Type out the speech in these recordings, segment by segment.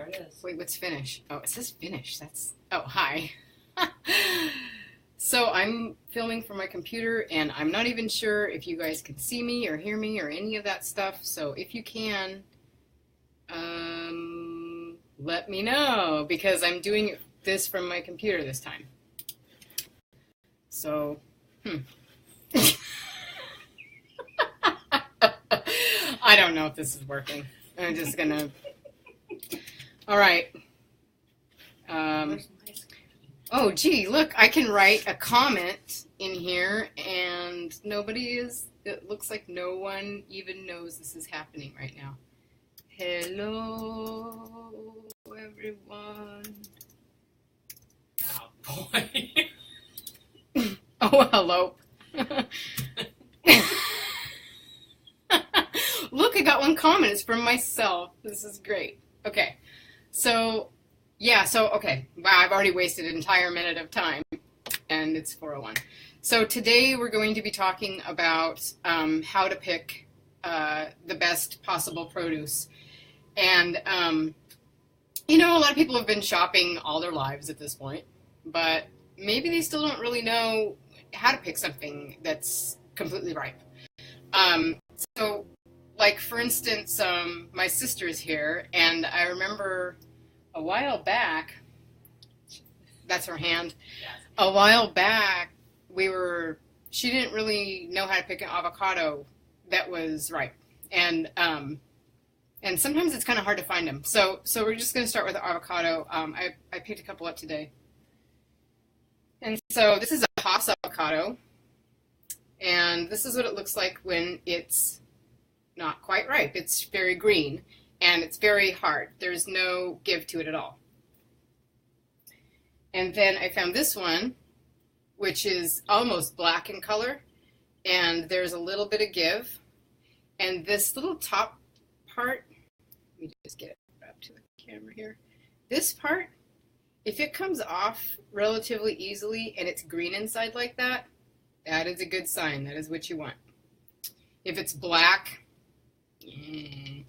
There it is. Wait, what's finish? Oh, it says finish. Oh, hi. So I'm filming from my computer, and I'm not even sure if you guys can see me or hear me or any of that stuff. So if you can, let me know, because I'm doing this from my computer this time. So, I don't know if this is working. I'm just gonna. All right. Oh, gee, look, I can write a comment in here, and it looks like no one even knows this is happening right now. Hello, everyone. Oh, boy. Oh, hello. Look, I got one comment. It's from myself. This is great. Okay. So, okay. Wow, I've already wasted an entire minute of time, and it's 4:01. So today we're going to be talking about how to pick the best possible produce. And, a lot of people have been shopping all their lives at this point, but maybe they still don't really know how to pick something that's completely ripe. So, like, for instance, my sister's here, and I remember a while back, that's her hand, Yes. a while back, she didn't really know how to pick an avocado that was ripe. And sometimes it's kind of hard to find them. So we're just going to start with avocado. I picked a couple up today. And so this is a Hass avocado, and this is what it looks like when it's not quite ripe. It's very green, and it's very hard. There's no give to it at all. And then I found this one, which is almost black in color, and there's a little bit of give. And this little top part, let me just get it up to the camera here. This part, if it comes off relatively easily and it's green inside like that, that is a good sign. That is what you want. If it's black, you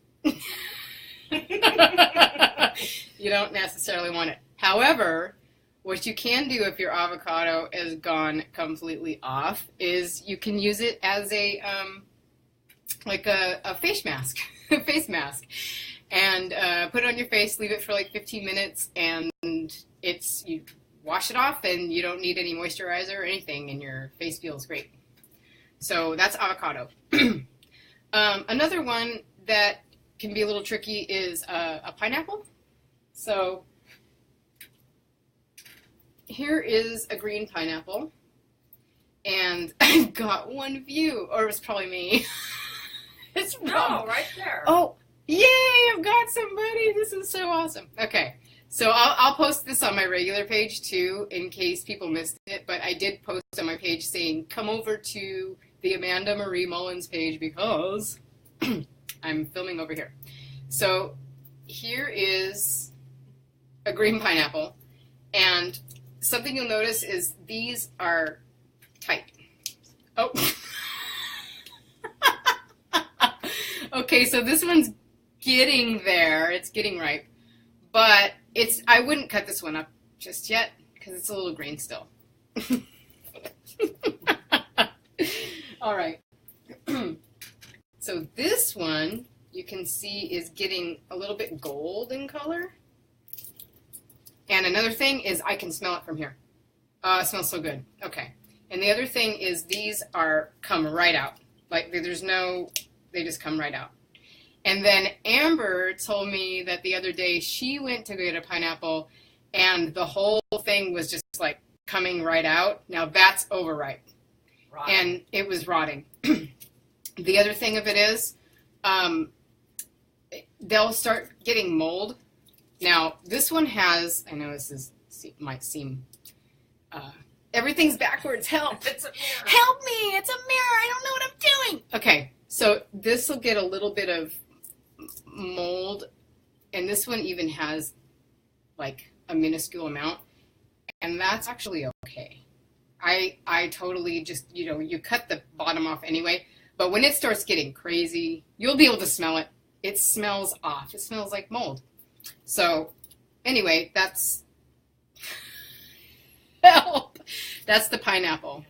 don't necessarily want it. However, what you can do if your avocado has gone completely off is you can use it as a face mask, and put it on your face, leave it for like 15 minutes, and you wash it off, and you don't need any moisturizer or anything, and your face feels great. So that's avocado. Another one that can be a little tricky is a pineapple. So here is a green pineapple, and I've got one view, or it was probably me. It's right there. Oh, yay! I've got somebody. This is so awesome. Okay, so I'll post this on my regular page too, in case people missed it. But I did post on my page saying, "Come over to the Amanda Marie Mullins page because I'm filming over here." So here is a green pineapple, and something you'll notice is these are tight. Oh. Okay, so this one's getting there. It's getting ripe. But I wouldn't cut this one up just yet because it's a little green still. All right. So this one, you can see, is getting a little bit gold in color. And another thing is I can smell it from here. It smells so good. Okay. And the other thing is these come right out. Like they just come right out. And then Amber told me that the other day she went to get a pineapple and the whole thing was just like coming right out. Now that's overripe. Rotting. And it was rotting. The other thing of it is they'll start getting mold. Now this one has, I know might seem, everything's backwards. Help. It's a mirror. Help me. It's a mirror. I don't know what I'm doing. Okay. So this will get a little bit of mold, and this one even has like a minuscule amount, and that's actually okay. I totally just, you cut the bottom off anyway, but when it starts getting crazy, you'll be able to smell it. It smells off. It smells like mold. So anyway, that's help. That's the pineapple.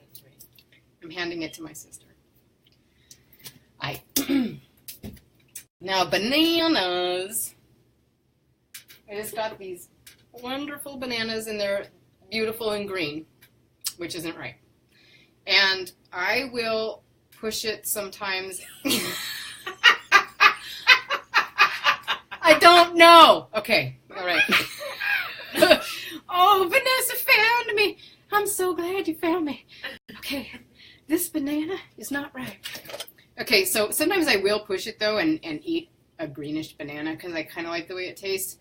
I'm handing it to my sister. Now bananas. I just got these wonderful bananas and they're beautiful and green, which isn't right. And I will push it sometimes. I don't know. Okay, all right. Oh, Vanessa found me. I'm so glad you found me. Okay, this banana is not ripe. Okay, so sometimes I will push it though and eat a greenish banana because I kind of like the way it tastes.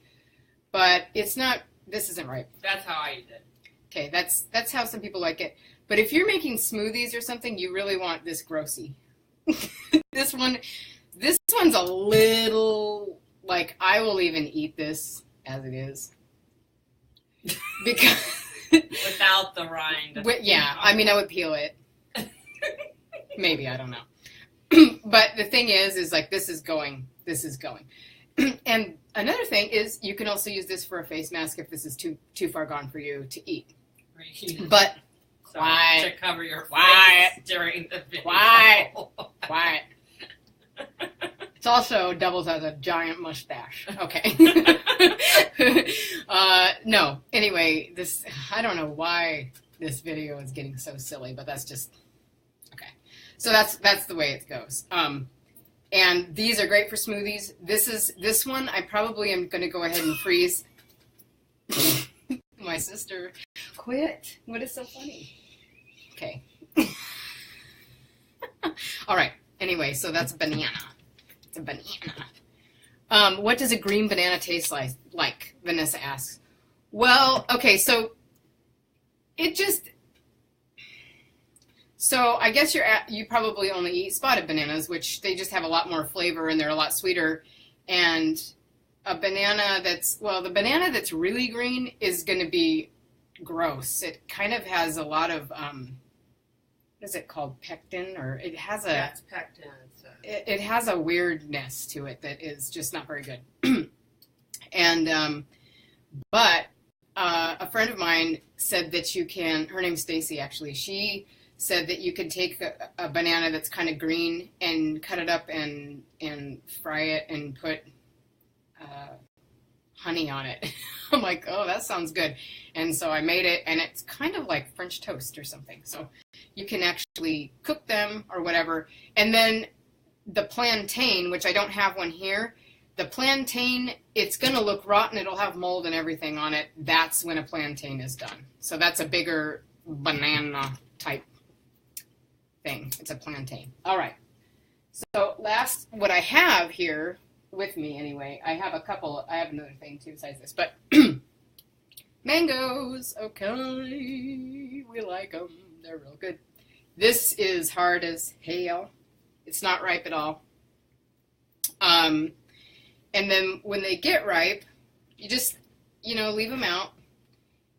But it's not, this isn't ripe. That's how I eat it. Okay, that's how some people like it. But if you're making smoothies or something, you really want this grossy. This one's a little, like, I will even eat this as it is. Because Without the rind. yeah, I mean, I would peel it. Maybe, I don't know. But the thing is like, this is going. And another thing is you can also use this for a face mask if this is too far gone for you to eat. But So, quiet. to cover your Quiet. face during the video. Quiet. It also doubles as a giant mustache. Okay. No. Anyway, I don't know why this video is getting so silly, but that's just okay. So that's the way it goes. And these are great for smoothies. This one I probably am going to go ahead and freeze. My sister, quit. What is so funny? Okay. All right. Anyway, so that's a banana. It's a banana. What does a green banana taste like? Vanessa asks. Well, okay, so so I guess you probably only eat spotted bananas, which they just have a lot more flavor and they're a lot sweeter. And a banana the banana that's really green is going to be gross. It kind of has a lot of, what is it called? Pectin, or it has Yeah, it's pectin. it has a weirdness to it that is just not very good. And, but a friend of mine said that you can, her name's Stacy actually, she said that you could take a banana that's kind of green and cut it up and fry it and put honey on it. I'm like, oh, that sounds good. And so I made it, and it's kind of like French toast or something. So you can actually cook them or whatever. And then the plantain, which I don't have one here, the plantain, it's going to look rotten. It'll have mold and everything on it. That's when a plantain is done. So that's a bigger banana type thing. It's a plantain. All right. So last, what I have here with me anyway, I have another thing too besides this, but mangoes, okay, we like them. They're real good. This is hard as hell. It's not ripe at all. And then when they get ripe, you just, leave them out.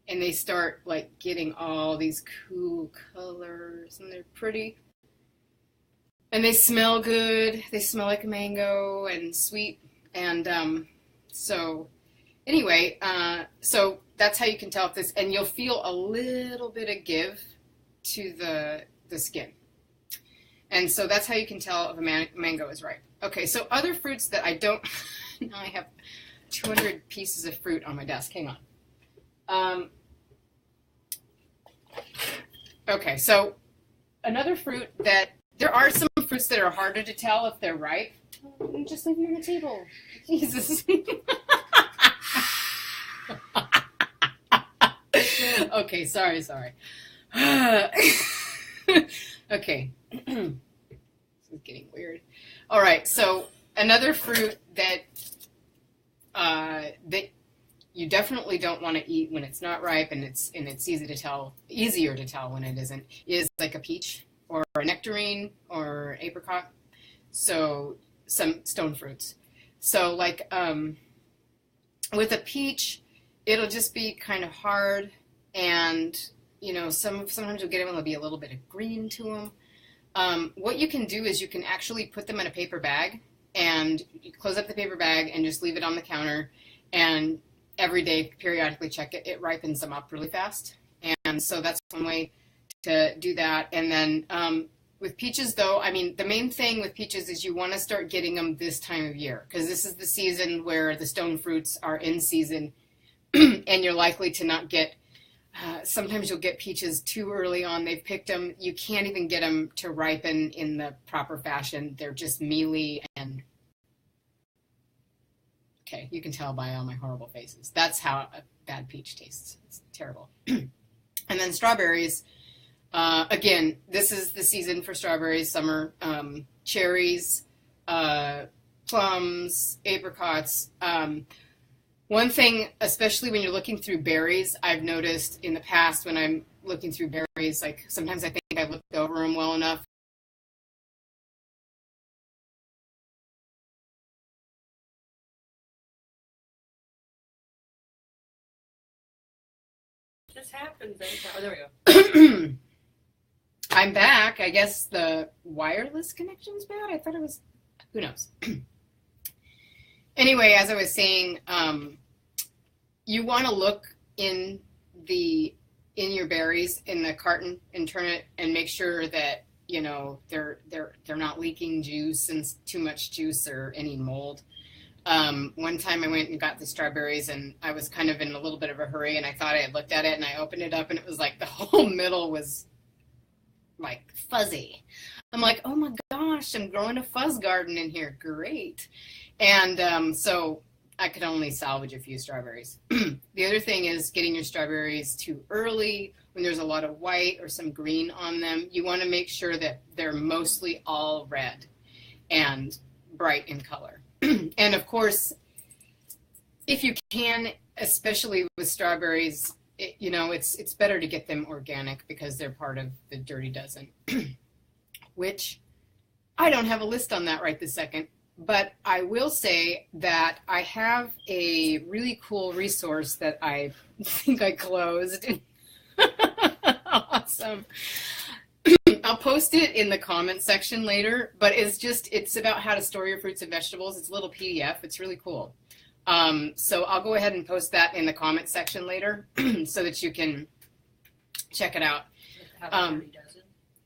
And they start, like, getting all these cool colors. And they're pretty. And they smell good. They smell like a mango and sweet. And so, anyway, so that's how you can tell if this. And you'll feel a little bit of give to the skin. And so that's how you can tell if a mango is ripe. Okay, so other fruits that I don't... Now I have 200 pieces of fruit on my desk. Hang on. Okay, so another fruit that... There are some fruits that are harder to tell if they're ripe. Oh, just leave them on the table. Jesus. Okay, sorry. Okay. This is getting weird. All right, so another fruit that that you definitely don't want to eat when it's not ripe, and it's easier to tell when it isn't, is like a peach or a nectarine or apricot. So some stone fruits. So like with a peach, it'll just be kind of hard, and sometimes you'll get them and there'll be a little bit of green to them. What you can do is you can actually put them in a paper bag, and you close up the paper bag and just leave it on the counter, and every day periodically check it. It ripens them up really fast. And so that's one way to do that. And then with peaches, though, I mean, the main thing with peaches is you want to start getting them this time of year, because this is the season where the stone fruits are in season, and you're likely to not get, sometimes you'll get peaches too early on. They've picked them. You can't even get them to ripen in the proper fashion. They're just mealy and, okay, you can tell by all my horrible faces. That's how a bad peach tastes. It's terrible. And then strawberries. Again, this is the season for strawberries, summer. Cherries, plums, apricots. One thing, especially when you're looking through berries, I've noticed in the past when I'm looking through berries, like sometimes I think I've looked over them well enough. This happens anytime. Oh, there we go. I'm back. I guess the wireless connection's bad. I thought it was, who knows? Anyway, as I was saying, you want to look in your berries in the carton and turn it and make sure that, you know, they're not leaking juice and too much juice or any mold. One time I went and got the strawberries and I was kind of in a little bit of a hurry, and I thought I had looked at it, and I opened it up and it was like the whole middle was like fuzzy. I'm like, oh my gosh, I'm growing a fuzz garden in here. Great. And so I could only salvage a few strawberries. The other thing is getting your strawberries too early when there's a lot of white or some green on them. You want to make sure that they're mostly all red and bright in color. And of course, if you can, especially with strawberries, it's better to get them organic because they're part of the Dirty Dozen, which I don't have a list on that right this second. But I will say that I have a really cool resource that I think I closed. Awesome. I'll post it in the comment section later, but it's about how to store your fruits and vegetables. It's a little PDF. It's really cool. So I'll go ahead and post that in the comment section later so that you can check it out.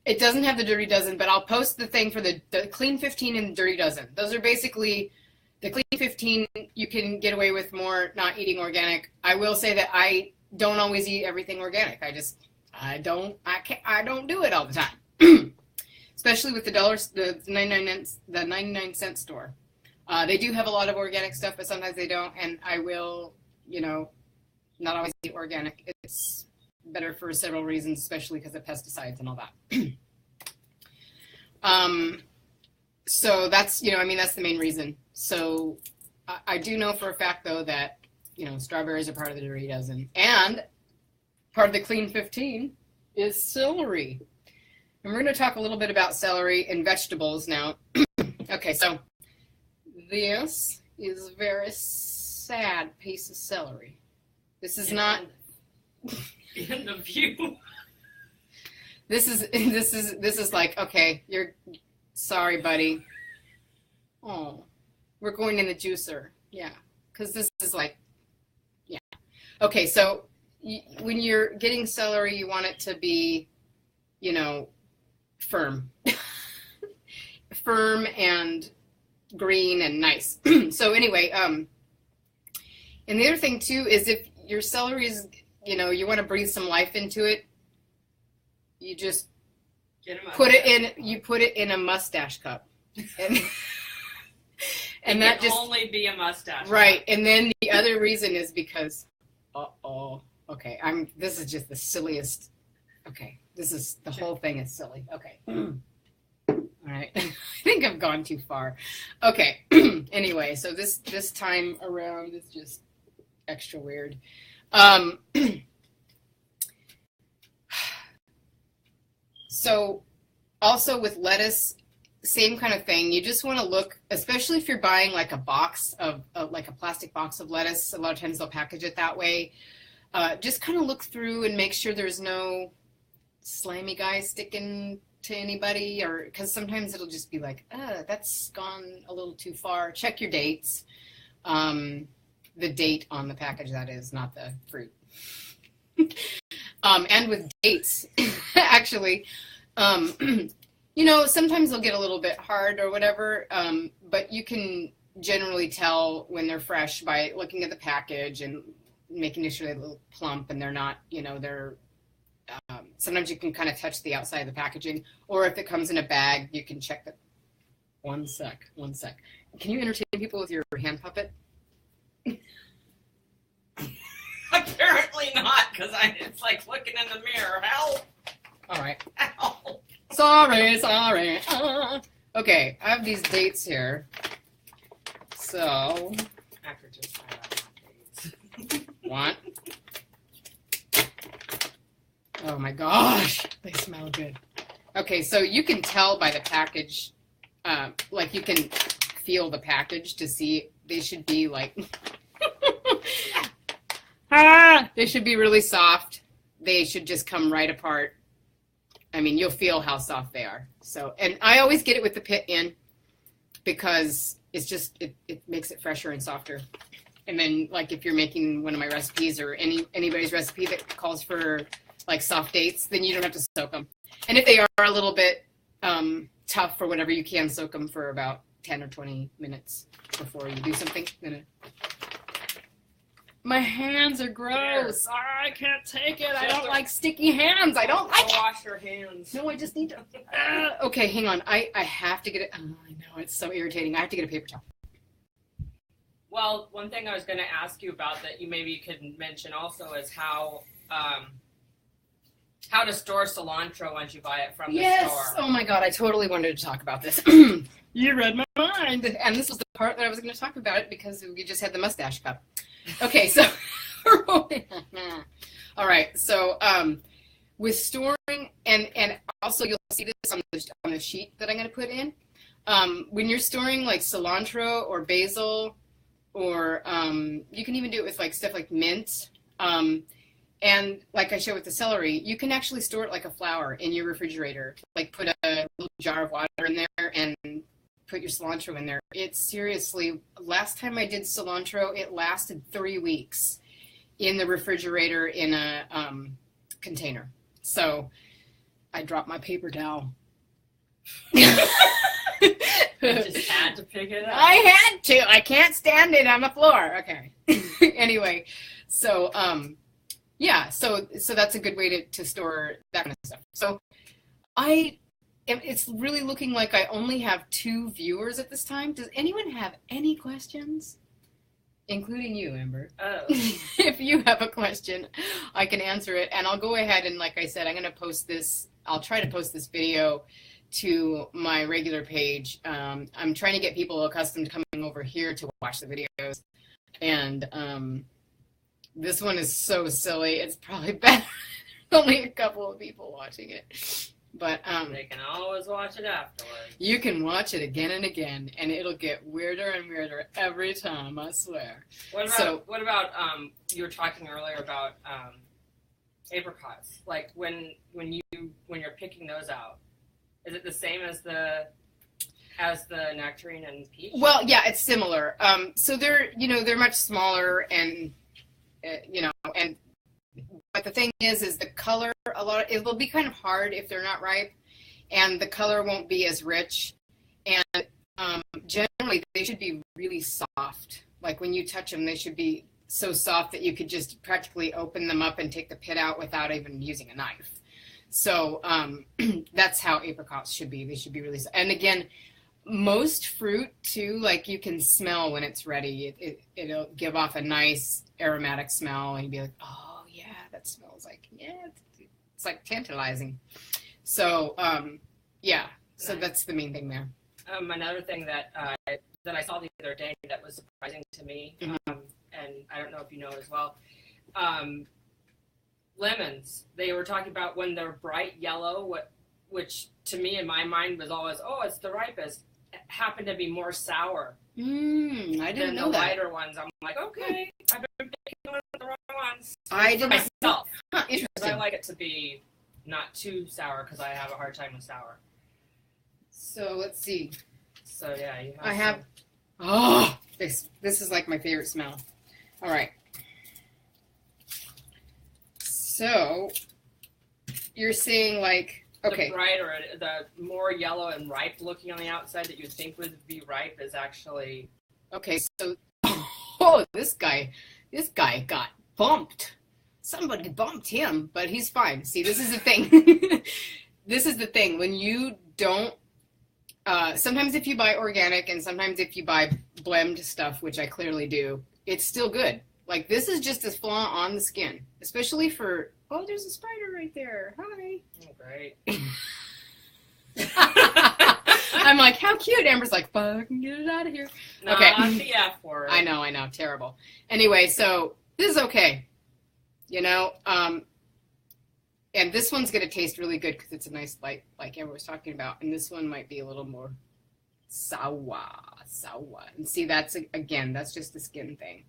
It doesn't have the Dirty Dozen, but I'll post the thing for the Clean 15 and the Dirty Dozen. Those are basically the Clean 15. You can get away with more not eating organic. I will say that I don't always eat everything organic. I don't do it all the time, especially with the 99-cent store. They do have a lot of organic stuff, but sometimes they don't, and I will, not always eat organic. It's better for several reasons, especially because of pesticides and all that. So that's, that's the main reason. So I do know for a fact, though, that, strawberries are part of the Dirty Dozen. And part of the Clean 15 is celery. And we're going to talk a little bit about celery and vegetables now. Okay, so this is a very sad piece of celery. This is not... In the view. This is like, okay, you're sorry, buddy. Oh, we're going in the juicer. Yeah, because this is like, yeah. Okay, so when you're getting celery, you want it to be, firm. Firm and green and nice. So anyway, and the other thing too is if your celery is, you want to breathe some life into it, you just put it in a mustache cup. And that just only be a mustache. Right. And then the other reason is because, okay, this is just the silliest. Okay. The whole thing is silly. Okay. All right. I think I've gone too far. Okay. Anyway, so this time around is just extra weird. So also with lettuce, same kind of thing. You just want to look, especially if you're buying like a box of like a plastic box of lettuce. A lot of times they'll package it that way. Just kind of look through and make sure there's no slimy guys sticking to anybody, or because sometimes it'll just be like, that's gone a little too far. Check your dates. The date on the package, that is, not the fruit. And with dates, actually, sometimes they'll get a little bit hard or whatever, but you can generally tell when they're fresh by looking at the package and making sure they're a little plump and they're not, they're, sometimes you can kind of touch the outside of the packaging, or if it comes in a bag, you can check the, one sec. Can you entertain people with your hand puppet? Apparently not, because it's like looking in the mirror. Help! All right. Help! Sorry. Okay, I have these dates here. So, After just find out my dates. what? Oh my gosh, they smell good. Okay, so you can tell by the package, like you can feel the package to see they should be like, they should be really soft. They should just come right apart. I mean, you'll feel how soft they are. So, and I always get it with the pit in because it's just, it makes it fresher and softer. And then, like, if you're making one of my recipes or anybody's recipe that calls for, like, soft dates, then you don't have to soak them. And if they are a little bit tough or whatever, you can soak them for about 10 or 20 minutes before you do something. My hands are gross. I can't take it. I don't like sticky hands. I don't like it. Wash your hands. No, I just need to. Okay, hang on. I have to get it. Oh, I know. It's so irritating. I have to get a paper towel. Well, one thing I was going to ask you about that you maybe could mention also is how to store cilantro once you buy it from the store. Oh my God, I totally wanted to talk about this. You read my mind. And this was the part that I was going to talk about it because we just had the mustache cup. Okay, so all right. So with storing and also you'll see this on the sheet that I'm going to put in. When you're storing like cilantro or basil, or you can even do it with like stuff like mint. And like I showed with the celery, you can actually store it like a flower in your refrigerator. Like put a little jar of water in there and put your cilantro in there. It's seriously, last time I did cilantro, it lasted 3 weeks in the refrigerator in a container. So I dropped my paper towel. You just had to pick it up. I had to. I can't stand it on the floor. Okay. Anyway, so yeah, so that's a good way to store that kind of stuff. So it's really looking like I only have 2 viewers at this time. Does anyone have any questions? Including you, Amber. Oh. If you have a question, I can answer it. And I'll go ahead and, like I said, I'm going to post this. I'll try to post this video to my regular page. I'm trying to get people accustomed to coming over here to watch the videos. And this one is so silly. It's probably better. Only a couple of people watching it. But they can always watch it afterwards. You can watch it again and again, and it'll get weirder and weirder every time, I swear. What about you were talking earlier about apricots? Like when you're picking those out, is it the same as the nectarine and peach? Well, yeah, it's similar. So they're much smaller and but the thing is the color, it'll be kind of hard if they're not ripe, and the color won't be as rich. And generally, they should be really soft. Like when you touch them, they should be so soft that you could just practically open them up and take the pit out without even using a knife. So that's how apricots should be. They should be really soft. And again, most fruit too, like you can smell when it's ready. It'll give off a nice aromatic smell, and you'd be like, oh. That smells like, it's like tantalizing. So, yeah, so that's the main thing there. Another thing that I saw the other day that was surprising to me, and I don't know if you know as well, lemons. They were talking about when they're bright yellow, which to me in my mind was always, it's the ripest, happened to be more sour. I didn't know the that. Lighter ones. I'm like, okay, I've been picking the wrong ones. I did myself. Interesting. I like it to be not too sour because I have a hard time with sour. So let's see. So yeah, I have. Oh, this is like my favorite smell. All right. So you're saying like, okay. The bright or the more yellow and ripe looking on the outside that you'd think would be ripe is actually. Okay, so oh, this guy got bumped. Somebody bumped him, but he's fine. See, this is the thing. This is the thing. When you don't, sometimes if you buy organic and sometimes if you buy blend stuff, which I clearly do, it's still good. Like, this is just a flaw on the skin, especially for, oh, there's a spider right there. Hi. Oh, great. I'm like, how cute. Amber's like, fucking get it out of here. No, okay. not the F word. I know. Terrible. Anyway, so this is okay. You know, and this one's going to taste really good because it's a nice light, like Amber was talking about. And this one might be a little more sour. And see, that's just the skin thing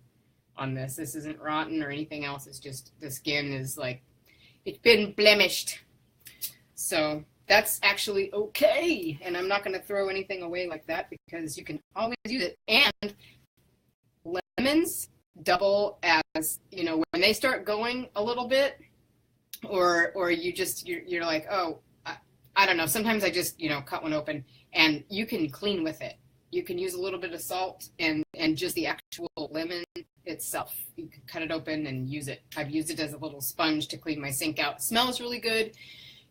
on this. This isn't rotten or anything else. It's just the skin is like, it's been blemished. So that's actually okay. And I'm not going to throw anything away like that because you can always use it. And lemons double as, you know, when they start going a little bit, or you're like, oh, I don't know. Sometimes I just, you know, cut one open and you can clean with it. You can use a little bit of salt and just the actual lemon itself. You can cut it open and use it. I've used it as a little sponge to clean my sink out. It smells really good.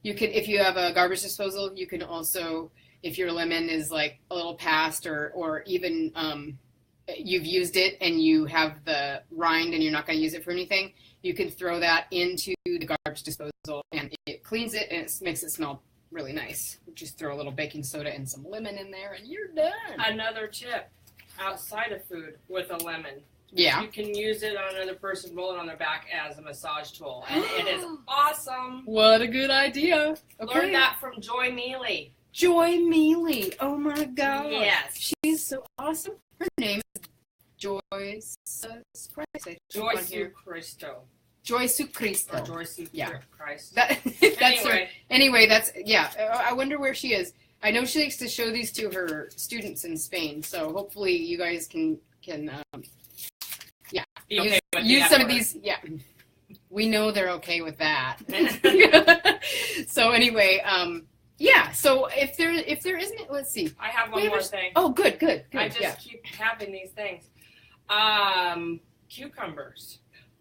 You can, if you have a garbage disposal, you can also, if your lemon is like a little past or even you've used it and you have the rind and you're not going to use it for anything, you can throw that into the garbage disposal and it cleans it and it makes it smell really nice. Just throw a little baking soda and some lemon in there and you're done. Another tip outside of food with a lemon. Yeah. You can use it on another person, roll it on their back as a massage tool. And it is awesome. What a good idea. Okay. Learn that from Joy Mealy. Joy Mealy. Oh my God. Yes. She's so awesome. Her name is Joyce Christ. Joy Sue Cristo. Joy Sue Cristo. Or Joy Sue Christ. That's anyway. her. Anyway, that's, yeah. I wonder where she is. I know she likes to show these to her students in Spain, so hopefully you guys can Okay use some of these. Yeah, we know they're okay with that. So anyway, yeah. So if there isn't, let's see. I have one more thing. Oh, good. I just keep having these things. Cucumbers.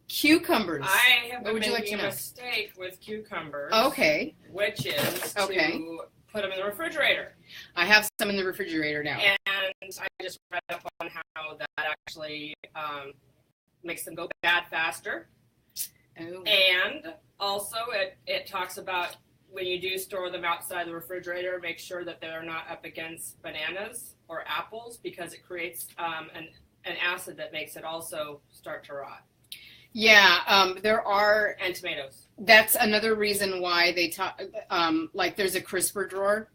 Cucumbers. I have been What would you like making to a know? mistake with cucumbers. Okay. Which is to put them in the refrigerator. I have some in the refrigerator now. And I just read up on how that actually makes them go bad faster. Oh. And also it talks about when you do store them outside the refrigerator, make sure that they're not up against bananas or apples because it creates an acid that makes it also start to rot. Yeah, there are... And tomatoes. That's another reason why they talk, like there's a crisper drawer,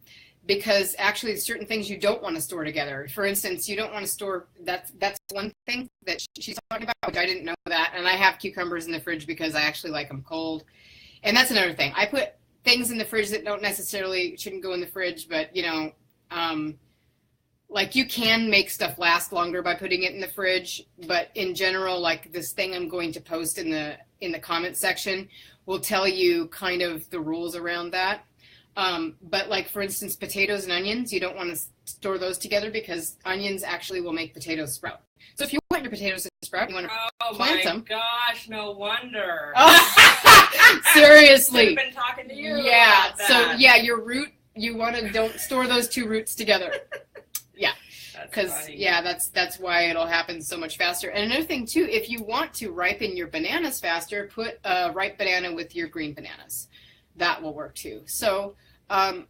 because actually certain things you don't want to store together. For instance, you don't want to store, that's one thing that she's talking about, which I didn't know that, and I have cucumbers in the fridge because I actually like them cold. And that's another thing. I put things in the fridge that shouldn't go in the fridge, but, you know, like you can make stuff last longer by putting it in the fridge, but in general, like this thing I'm going to post in the comment section will tell you kind of the rules around that. But like, for instance, potatoes and onions, you don't want to store those together because onions actually will make potatoes sprout. So if you want your potatoes to sprout, you want to plant them. Oh my gosh, no wonder. Oh, seriously. I've been talking to you. Yeah. About that. So yeah, your root, you want to don't store those two roots together. Yeah. Because that's why it'll happen so much faster. And another thing too, if you want to ripen your bananas faster, put a ripe banana with your green bananas. That will work too. So, one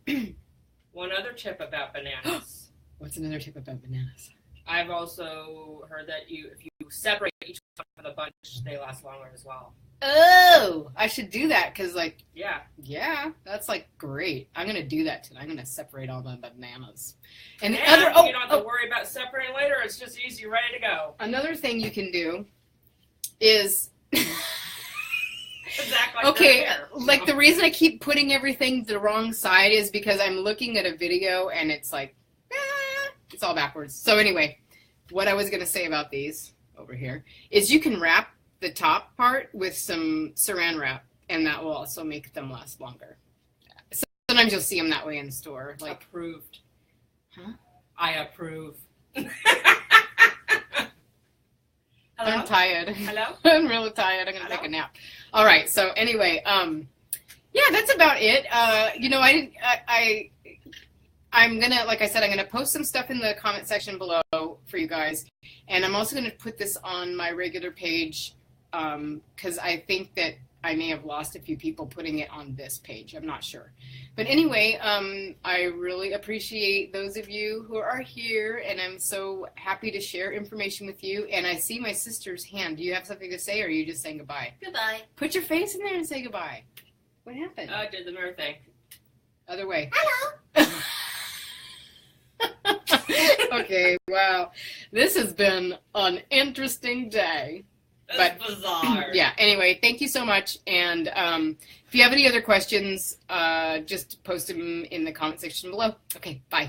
other tip about bananas. What's another tip about bananas? I've also heard that if you separate each one from the bunch, they last longer as well. Oh, I should do that because, like, yeah, that's like great. I'm gonna do that tonight. I'm gonna separate all my bananas. And the you don't have to worry about separating later. It's just easy, ready to go. Another thing you can do is exactly. Okay, like the reason I keep putting everything the wrong side is because I'm looking at a video and it's like it's all backwards. So anyway, what I was gonna say about these over here, is you can wrap the top part with some saran wrap, and that will also make them last longer. So sometimes you'll see them that way in the store. Like, approved. Huh? I approve. Hello? I'm tired. Hello? I'm really tired. I'm gonna take a nap. All right. So anyway, yeah, that's about it. I'm gonna, like I said, I'm gonna post some stuff in the comment section below for you guys, and I'm also gonna put this on my regular page because I think that I may have lost a few people putting it on this page. I'm not sure, but anyway, I really appreciate those of you who are here, and I'm so happy to share information with you. And I see my sister's hand. Do you have something to say, or are you just saying goodbye? Goodbye. Put your face in there and say goodbye. What happened? I did the mirror thing. Other way. Hello. Okay, wow. This has been an interesting day. That's bizarre. Yeah, anyway, thank you so much. And if you have any other questions, just post them in the comment section below. Okay, bye.